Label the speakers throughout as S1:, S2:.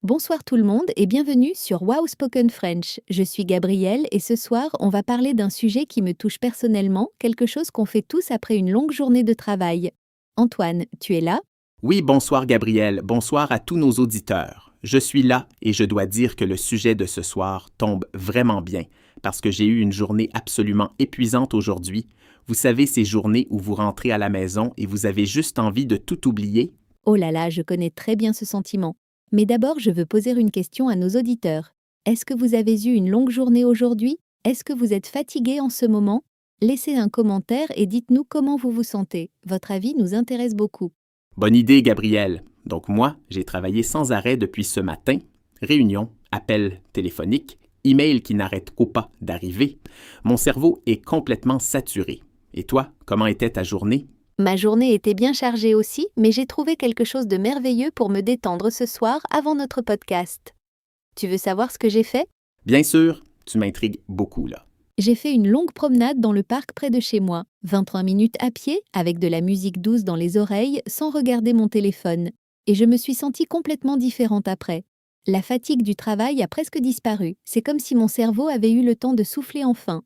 S1: Bonsoir tout le monde et bienvenue sur Wow Spoken French. Je suis Gabrielle et ce soir, on va parler d'un sujet qui me touche personnellement, quelque chose qu'on fait tous après une longue journée de travail. Antoine, tu es là?
S2: Oui, bonsoir Gabriel, bonsoir à tous nos auditeurs. Je suis là et je dois dire que le sujet de ce soir tombe vraiment bien parce que j'ai eu une journée absolument épuisante aujourd'hui. Vous savez, ces journées où vous rentrez à la maison et vous avez juste envie de tout oublier?
S1: Oh là là, je connais très bien ce sentiment. Mais d'abord, je veux poser une question à nos auditeurs. Est-ce que vous avez eu une longue journée aujourd'hui? Est-ce que vous êtes fatigué en ce moment? Laissez un commentaire et dites-nous comment vous vous sentez. Votre avis nous intéresse beaucoup.
S2: Bonne idée, Gabriel. Donc moi, j'ai travaillé sans arrêt depuis ce matin. Réunions, appels téléphoniques, emails qui n'arrêtent pas d'arriver. Mon cerveau est complètement saturé. Et toi, comment était ta journée?
S1: Ma journée était bien chargée aussi, mais j'ai trouvé quelque chose de merveilleux pour me détendre ce soir avant notre podcast. Tu veux savoir ce que j'ai fait?
S2: Bien sûr, tu m'intrigues beaucoup là.
S1: J'ai fait une longue promenade dans le parc près de chez moi, 23 minutes à pied, avec de la musique douce dans les oreilles, sans regarder mon téléphone. Et je me suis sentie complètement différente après. La fatigue du travail a presque disparu. C'est comme si mon cerveau avait eu le temps de souffler enfin.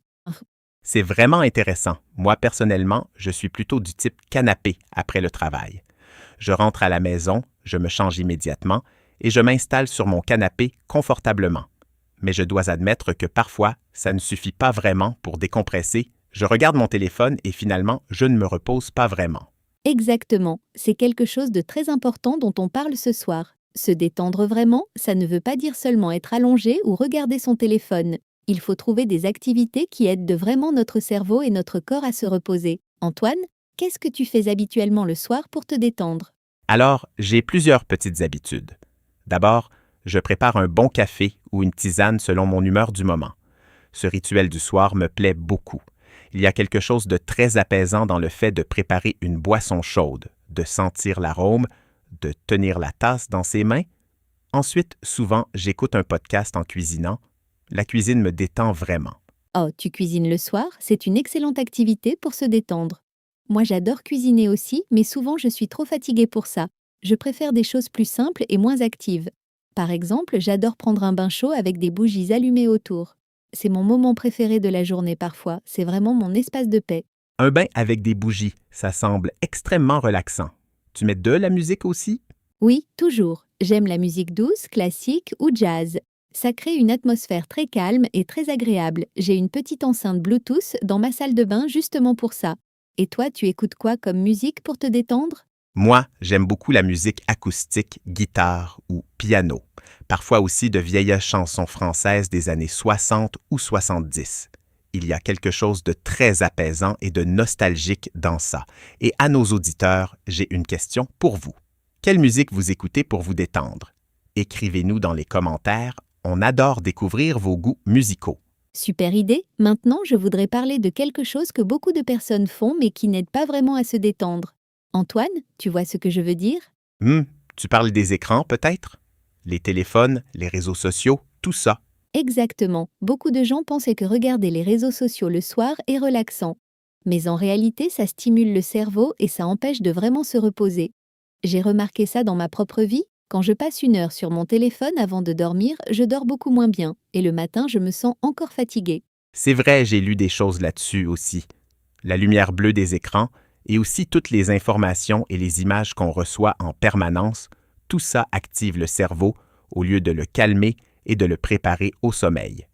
S2: C'est vraiment intéressant. Moi, personnellement, je suis plutôt du type canapé après le travail. Je rentre à la maison, je me change immédiatement et je m'installe sur mon canapé confortablement. Mais je dois admettre que parfois, ça ne suffit pas vraiment pour décompresser. Je regarde mon téléphone et finalement, je ne me repose pas vraiment.
S1: Exactement, c'est quelque chose de très important dont on parle ce soir. Se détendre vraiment, ça ne veut pas dire seulement être allongé ou regarder son téléphone. Il faut trouver des activités qui aident de vraiment notre cerveau et notre corps à se reposer. Antoine, qu'est-ce que tu fais habituellement le soir pour te détendre?
S2: Alors, j'ai plusieurs petites habitudes. D'abord, je prépare un bon café ou une tisane selon mon humeur du moment. Ce rituel du soir me plaît beaucoup. Il y a quelque chose de très apaisant dans le fait de préparer une boisson chaude, de sentir l'arôme, de tenir la tasse dans ses mains. Ensuite, souvent, j'écoute un podcast en cuisinant. La cuisine me détend vraiment.
S1: Oh, tu cuisines le soir, c'est une excellente activité pour se détendre. Moi j'adore cuisiner aussi, mais souvent je suis trop fatiguée pour ça. Je préfère des choses plus simples et moins actives. Par exemple, j'adore prendre un bain chaud avec des bougies allumées autour. C'est mon moment préféré de la journée parfois, c'est vraiment mon espace de paix.
S2: Un bain avec des bougies, ça semble extrêmement relaxant. Tu mets de la musique aussi?
S1: Oui, toujours. J'aime la musique douce, classique ou jazz. Ça crée une atmosphère très calme et très agréable. J'ai une petite enceinte Bluetooth dans ma salle de bain justement pour ça. Et toi, tu écoutes quoi comme musique pour te détendre?
S2: Moi, j'aime beaucoup la musique acoustique, guitare ou piano. Parfois aussi de vieilles chansons françaises des années 60 ou 70. Il y a quelque chose de très apaisant et de nostalgique dans ça. Et à nos auditeurs, j'ai une question pour vous. Quelle musique vous écoutez pour vous détendre? Écrivez-nous dans les commentaires. On adore découvrir vos goûts musicaux.
S1: Super idée. Maintenant, je voudrais parler de quelque chose que beaucoup de personnes font mais qui n'aide pas vraiment à se détendre. Antoine, tu vois ce que je veux dire?
S2: Tu parles des écrans peut-être? Les téléphones, les réseaux sociaux, tout ça.
S1: Exactement. Beaucoup de gens pensaient que regarder les réseaux sociaux le soir est relaxant. Mais en réalité, ça stimule le cerveau et ça empêche de vraiment se reposer. J'ai remarqué ça dans ma propre vie. Quand je passe 1 heure sur mon téléphone avant de dormir, je dors beaucoup moins bien. Et le matin, je me sens encore fatiguée.
S2: C'est vrai, j'ai lu des choses là-dessus aussi. La lumière bleue des écrans et aussi toutes les informations et les images qu'on reçoit en permanence, tout ça active le cerveau au lieu de le calmer et de le préparer au sommeil.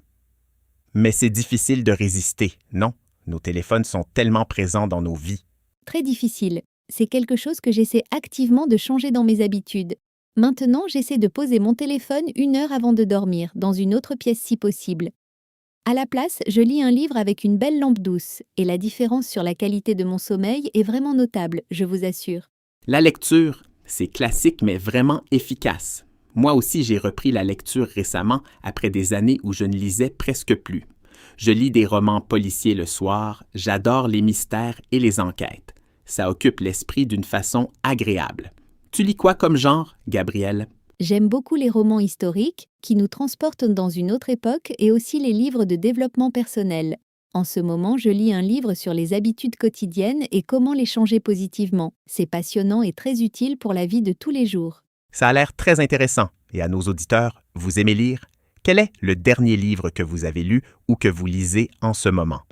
S2: Mais c'est difficile de résister, non? Nos téléphones sont tellement présents dans nos vies.
S1: Très difficile. C'est quelque chose que j'essaie activement de changer dans mes habitudes. Maintenant, j'essaie de poser mon téléphone 1 heure avant de dormir, dans une autre pièce si possible. À la place, je lis un livre avec une belle lampe douce, et la différence sur la qualité de mon sommeil est vraiment notable, je vous assure.
S2: La lecture, c'est classique mais vraiment efficace. Moi aussi, j'ai repris la lecture récemment après des années où je ne lisais presque plus. Je lis des romans policiers le soir, j'adore les mystères et les enquêtes. Ça occupe l'esprit d'une façon agréable. Tu lis quoi comme genre, Gabrielle?
S1: J'aime beaucoup les romans historiques, qui nous transportent dans une autre époque, et aussi les livres de développement personnel. En ce moment, je lis un livre sur les habitudes quotidiennes et comment les changer positivement. C'est passionnant et très utile pour la vie de tous les jours.
S2: Ça a l'air très intéressant. Et à nos auditeurs, vous aimez lire? Quel est le dernier livre que vous avez lu ou que vous lisez en ce moment?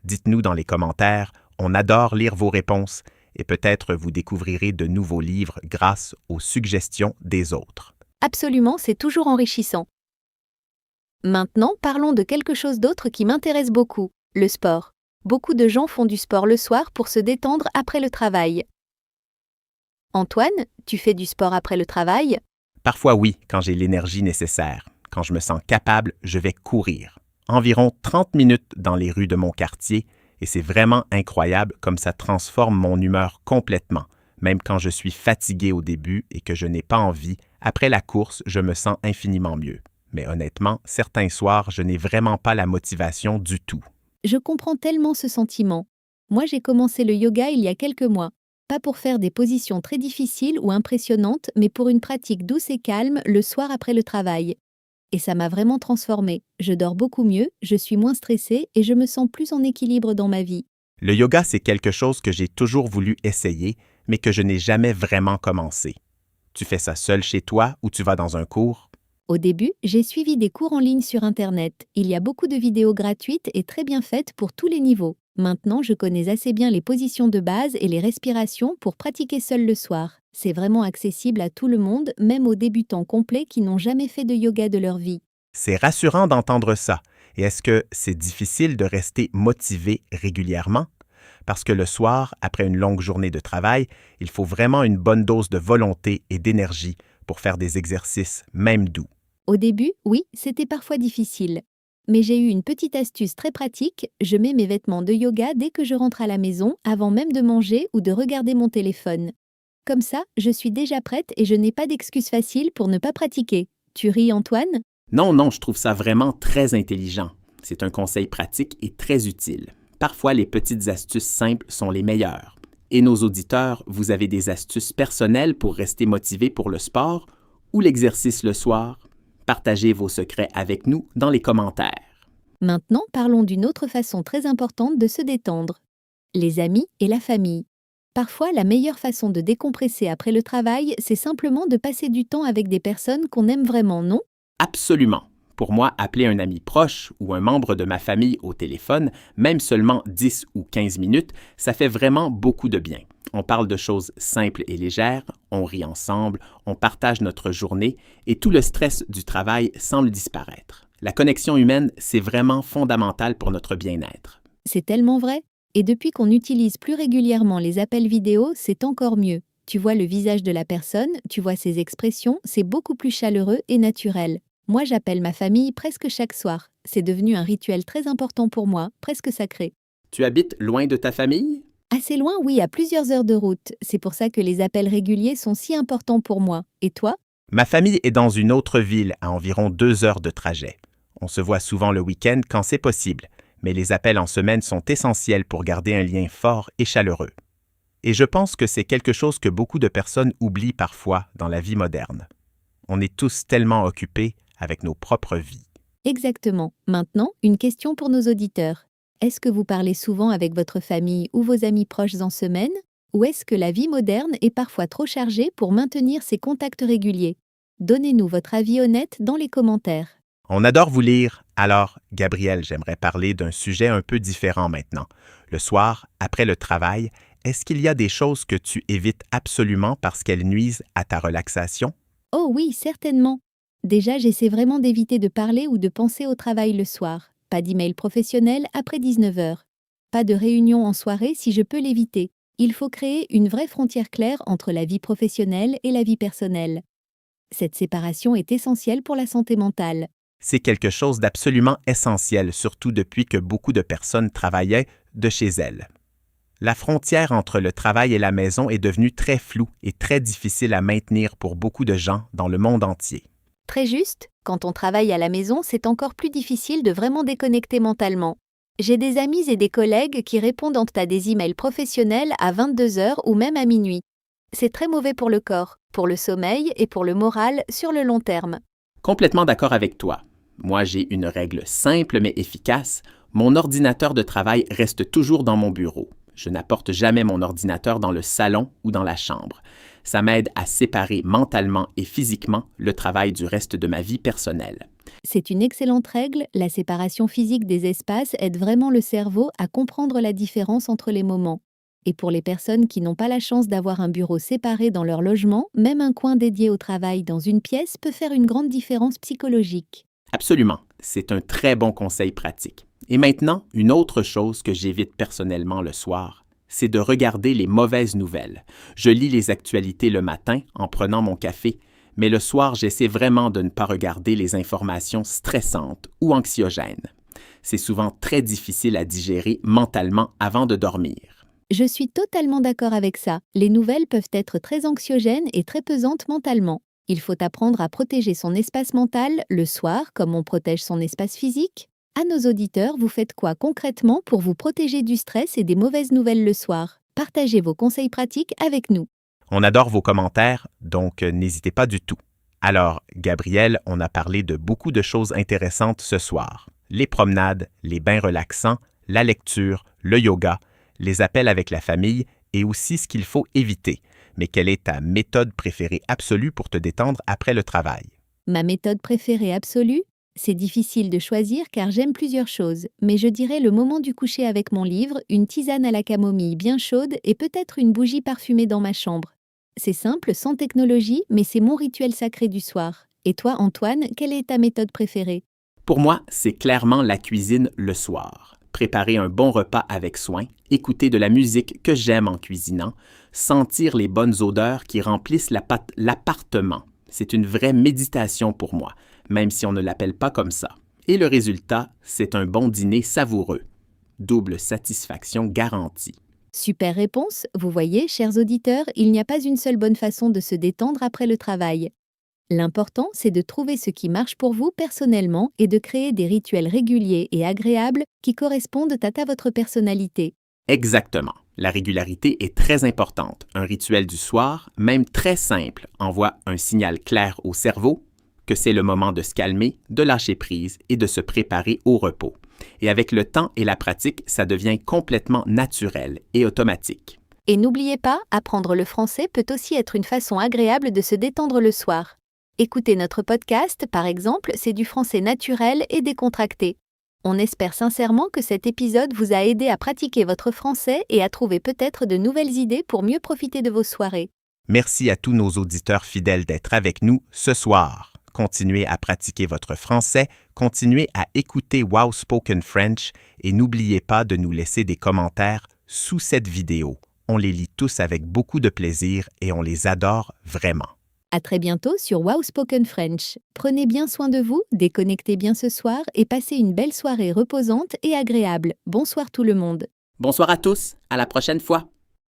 S2: Dites-nous dans les commentaires, on adore lire vos réponses et peut-être vous découvrirez de nouveaux livres grâce aux suggestions des autres.
S1: Absolument, c'est toujours enrichissant. Maintenant, parlons de quelque chose d'autre qui m'intéresse beaucoup, le sport. Beaucoup de gens font du sport le soir pour se détendre après le travail. Antoine, tu fais du sport après le travail?
S2: Parfois oui, quand j'ai l'énergie nécessaire. Quand je me sens capable, je vais courir. Environ 30 minutes dans les rues de mon quartier et c'est vraiment incroyable comme ça transforme mon humeur complètement. Même quand je suis fatigué au début et que je n'ai pas envie, après la course, je me sens infiniment mieux. Mais honnêtement, certains soirs, je n'ai vraiment pas la motivation du tout.
S1: Je comprends tellement ce sentiment. Moi, j'ai commencé le yoga il y a quelques mois. Pas pour faire des positions très difficiles ou impressionnantes, mais pour une pratique douce et calme le soir après le travail. Et ça m'a vraiment transformée. Je dors beaucoup mieux, je suis moins stressée et je me sens plus en équilibre dans ma vie.
S2: Le yoga, c'est quelque chose que j'ai toujours voulu essayer, mais que je n'ai jamais vraiment commencé. Tu fais ça seul chez toi ou tu vas dans un cours?
S1: Au début, j'ai suivi des cours en ligne sur Internet. Il y a beaucoup de vidéos gratuites et très bien faites pour tous les niveaux. Maintenant, je connais assez bien les positions de base et les respirations pour pratiquer seul le soir. C'est vraiment accessible à tout le monde, même aux débutants complets qui n'ont jamais fait de yoga de leur vie.
S2: C'est rassurant d'entendre ça. Et est-ce que c'est difficile de rester motivé régulièrement? Parce que le soir, après une longue journée de travail, il faut vraiment une bonne dose de volonté et d'énergie pour faire des exercices, même doux.
S1: Au début, oui, c'était parfois difficile. Mais j'ai eu une petite astuce très pratique, je mets mes vêtements de yoga dès que je rentre à la maison, avant même de manger ou de regarder mon téléphone. Comme ça, je suis déjà prête et je n'ai pas d'excuse facile pour ne pas pratiquer. Tu ris, Antoine?
S2: Non, je trouve ça vraiment très intelligent. C'est un conseil pratique et très utile. Parfois, les petites astuces simples sont les meilleures. Et nos auditeurs, vous avez des astuces personnelles pour rester motivés pour le sport ou l'exercice le soir? Partagez vos secrets avec nous dans les commentaires.
S1: Maintenant, parlons d'une autre façon très importante de se détendre. Les amis et la famille. Parfois, la meilleure façon de décompresser après le travail, c'est simplement de passer du temps avec des personnes qu'on aime vraiment, non?
S2: Absolument. Pour moi, appeler un ami proche ou un membre de ma famille au téléphone, même seulement 10 ou 15 minutes, ça fait vraiment beaucoup de bien. On parle de choses simples et légères, on rit ensemble, on partage notre journée et tout le stress du travail semble disparaître. La connexion humaine, c'est vraiment fondamental pour notre bien-être.
S1: C'est tellement vrai. Et depuis qu'on utilise plus régulièrement les appels vidéo, c'est encore mieux. Tu vois le visage de la personne, tu vois ses expressions, c'est beaucoup plus chaleureux et naturel. Moi, j'appelle ma famille presque chaque soir. C'est devenu un rituel très important pour moi, presque sacré.
S2: Tu habites loin de ta famille?
S1: Assez loin, oui, à plusieurs heures de route. C'est pour ça que les appels réguliers sont si importants pour moi. Et toi?
S2: Ma famille est dans une autre ville à environ 2 heures de trajet. On se voit souvent le week-end quand c'est possible, mais les appels en semaine sont essentiels pour garder un lien fort et chaleureux. Et je pense que c'est quelque chose que beaucoup de personnes oublient parfois dans la vie moderne. On est tous tellement occupés avec nos propres vies.
S1: Exactement. Maintenant, une question pour nos auditeurs. Est-ce que vous parlez souvent avec votre famille ou vos amis proches en semaine? Ou est-ce que la vie moderne est parfois trop chargée pour maintenir ces contacts réguliers? Donnez-nous votre avis honnête dans les commentaires.
S2: On adore vous lire. Alors, Gabrielle, j'aimerais parler d'un sujet un peu différent maintenant. Le soir, après le travail, est-ce qu'il y a des choses que tu évites absolument parce qu'elles nuisent à ta relaxation?
S1: Oh oui, certainement. Déjà, j'essaie vraiment d'éviter de parler ou de penser au travail le soir. Pas d'email professionnel après 19 heures. Pas de réunion en soirée si je peux l'éviter. Il faut créer une vraie frontière claire entre la vie professionnelle et la vie personnelle. Cette séparation est essentielle pour la santé mentale.
S2: C'est quelque chose d'absolument essentiel, surtout depuis que beaucoup de personnes travaillaient de chez elles. La frontière entre le travail et la maison est devenue très floue et très difficile à maintenir pour beaucoup de gens dans le monde entier.
S1: Très juste, quand on travaille à la maison, c'est encore plus difficile de vraiment déconnecter mentalement. J'ai des amis et des collègues qui répondent à des emails professionnels à 22 heures ou même à minuit. C'est très mauvais pour le corps, pour le sommeil et pour le moral sur le long terme.
S2: Complètement d'accord avec toi. Moi, j'ai une règle simple mais efficace. Mon ordinateur de travail reste toujours dans mon bureau. Je n'apporte jamais mon ordinateur dans le salon ou dans la chambre. Ça m'aide à séparer mentalement et physiquement le travail du reste de ma vie personnelle.
S1: C'est une excellente règle, la séparation physique des espaces aide vraiment le cerveau à comprendre la différence entre les moments. Et pour les personnes qui n'ont pas la chance d'avoir un bureau séparé dans leur logement, même un coin dédié au travail dans une pièce peut faire une grande différence psychologique.
S2: Absolument, c'est un très bon conseil pratique. Et maintenant, une autre chose que j'évite personnellement le soir, c'est de regarder les mauvaises nouvelles. Je lis les actualités le matin en prenant mon café, mais le soir, j'essaie vraiment de ne pas regarder les informations stressantes ou anxiogènes. C'est souvent très difficile à digérer mentalement avant de dormir.
S1: Je suis totalement d'accord avec ça. Les nouvelles peuvent être très anxiogènes et très pesantes mentalement. Il faut apprendre à protéger son espace mental le soir comme on protège son espace physique. À nos auditeurs, vous faites quoi concrètement pour vous protéger du stress et des mauvaises nouvelles le soir? Partagez vos conseils pratiques avec nous.
S2: On adore vos commentaires, donc n'hésitez pas du tout. Alors, Gabrielle, on a parlé de beaucoup de choses intéressantes ce soir. Les promenades, les bains relaxants, la lecture, le yoga, les appels avec la famille et aussi ce qu'il faut éviter. Mais quelle est ta méthode préférée absolue pour te détendre après le travail?
S1: Ma méthode préférée absolue? C'est difficile de choisir car j'aime plusieurs choses, mais je dirais le moment du coucher avec mon livre, une tisane à la camomille bien chaude et peut-être une bougie parfumée dans ma chambre. C'est simple, sans technologie, mais c'est mon rituel sacré du soir. Et toi, Antoine, quelle est ta méthode préférée?
S2: Pour moi, c'est clairement la cuisine le soir. Préparer un bon repas avec soin, écouter de la musique que j'aime en cuisinant, sentir les bonnes odeurs qui remplissent l'appartement. C'est une vraie méditation pour moi, même si on ne l'appelle pas comme ça. Et le résultat, c'est un bon dîner savoureux. Double satisfaction garantie.
S1: Super réponse. Vous voyez, chers auditeurs, il n'y a pas une seule bonne façon de se détendre après le travail. L'important, c'est de trouver ce qui marche pour vous personnellement et de créer des rituels réguliers et agréables qui correspondent à votre personnalité.
S2: Exactement. La régularité est très importante. Un rituel du soir, même très simple, envoie un signal clair au cerveau que c'est le moment de se calmer, de lâcher prise et de se préparer au repos. Et avec le temps et la pratique, ça devient complètement naturel et automatique.
S1: Et n'oubliez pas, apprendre le français peut aussi être une façon agréable de se détendre le soir. Écoutez notre podcast, par exemple, c'est du français naturel et décontracté. On espère sincèrement que cet épisode vous a aidé à pratiquer votre français et à trouver peut-être de nouvelles idées pour mieux profiter de vos soirées.
S2: Merci à tous nos auditeurs fidèles d'être avec nous ce soir. Continuez à pratiquer votre français, continuez à écouter Wow Spoken French et n'oubliez pas de nous laisser des commentaires sous cette vidéo. On les lit tous avec beaucoup de plaisir et on les adore vraiment.
S1: À très bientôt sur Wow Spoken French. Prenez bien soin de vous, déconnectez bien ce soir et passez une belle soirée reposante et agréable. Bonsoir tout le monde.
S2: Bonsoir à tous, à la prochaine fois.